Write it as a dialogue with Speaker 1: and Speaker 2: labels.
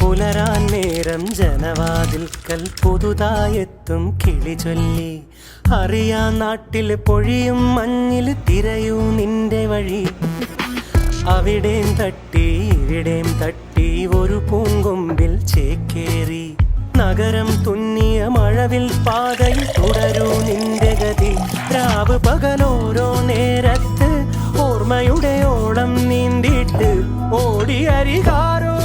Speaker 1: പുലരാൻ നേരം ജനവാതിൽക്കൽ പുതുതായെത്തും കിളി ചൊല്ലി. അറിയാ നാട്ടിൽ പൊഴിയും മഞ്ഞിൽ തിരയൂ നിന്റെ വഴി. അവിടേം തട്ടി ഇവിടേം തട്ടി ഒരു പൂങ്കൊമ്പിൽ ചേക്കേറി. നഗരം തുന്നിയ മഴവിൽ പാതയിൽ തുടരൂ നിന്റെ ഗതി. രാവ് പകലോരോ നേരത്ത് ഓർമ്മയുടെ ഓളം നീന്തിയിട്ട് ഓടിയരികാരോ